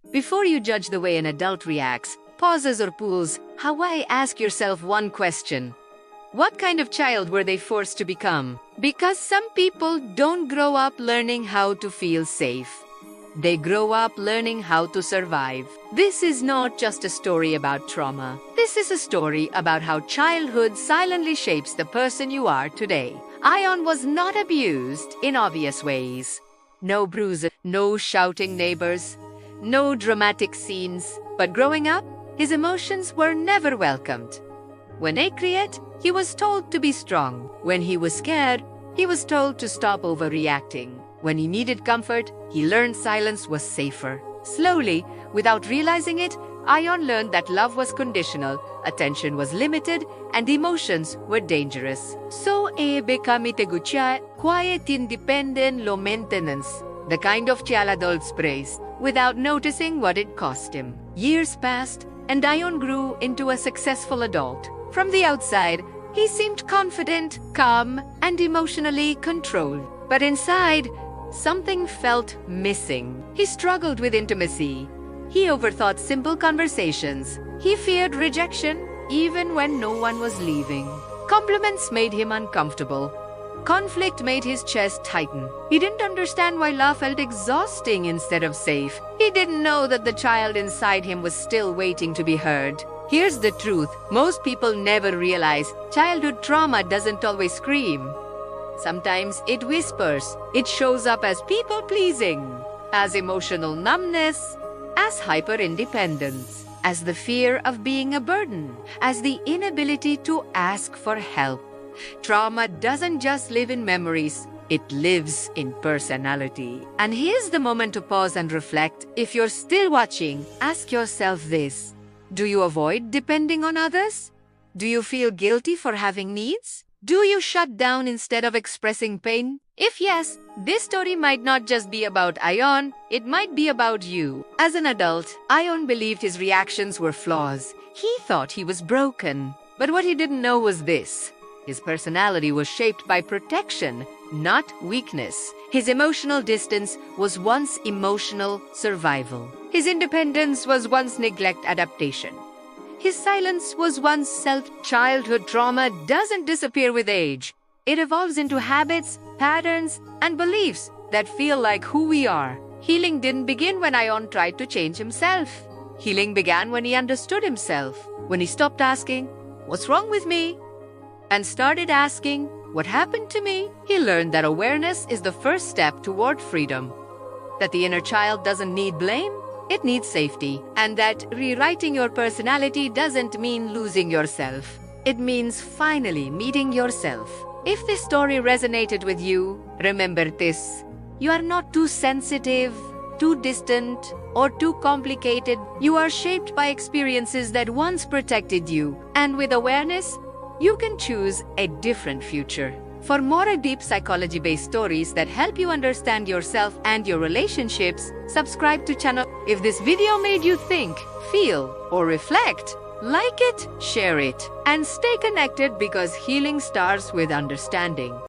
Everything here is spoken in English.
Before you judge the way an adult reacts, pauses or pulls, ask yourself one question. What kind of child were they forced to become? Because some people don't grow up learning how to feel safe. They grow up learning how to survive. This is not just a story about trauma. This is a story about how childhood silently shapes the person you are today. Ion was not abused in obvious ways. No bruises, no shouting neighbors, no dramatic scenes. But growing up, his emotions were never welcomed. When angry, he was told to be strong. When he was scared, he was told to stop overreacting. When he needed comfort, he learned silence was safer. Slowly, without realizing it, Ion learned that love was conditional, attention was limited, and emotions were dangerous. So became itegucha, quiet, independent, low maintenance, the kind of child adults praise, without noticing what it cost him. Years passed, and Ion grew into a successful adult. From the outside, he seemed confident, calm, and emotionally controlled. But inside, something felt missing. He struggled with intimacy. He overthought simple conversations. He feared rejection, even when no one was leaving. Compliments made him uncomfortable. Conflict made his chest tighten. He didn't understand why love felt exhausting instead of safe. He didn't know that the child inside him was still waiting to be heard. Here's the truth. Most people never realize childhood trauma doesn't always scream. Sometimes it whispers. It shows up as people-pleasing, as emotional numbness, as hyper-independence, as the fear of being a burden, as the inability to ask for help. Trauma doesn't just live in memories, it lives in personality. And here's the moment to pause and reflect. If you're still watching, ask yourself this. Do you avoid depending on others? Do you feel guilty for having needs? Do you shut down instead of expressing pain? If yes, this story might not just be about Ion, it might be about you. As an adult, Ion believed his reactions were flaws. He thought he was broken. But what he didn't know was this. His personality was shaped by protection, not weakness. His emotional distance was once emotional survival. His independence was once neglect adaptation. His silence was once self-childhood trauma doesn't disappear with age. It evolves into habits, patterns, and beliefs that feel like who we are. Healing didn't begin when Ion tried to change himself. Healing began when he understood himself, when he stopped asking, "What's wrong with me?" and started asking, "What happened to me?" He learned that awareness is the first step toward freedom, that the inner child doesn't need blame, it needs safety, and that rewriting your personality doesn't mean losing yourself. It means finally meeting yourself. If this story resonated with you, remember this. You are not too sensitive, too distant, or too complicated. You are shaped by experiences that once protected you, and with awareness, you can choose a different future. For more deep psychology-based stories that help you understand yourself and your relationships, subscribe to channel. If this video made you think, feel, or reflect, like it, share it, and stay connected because healing starts with understanding.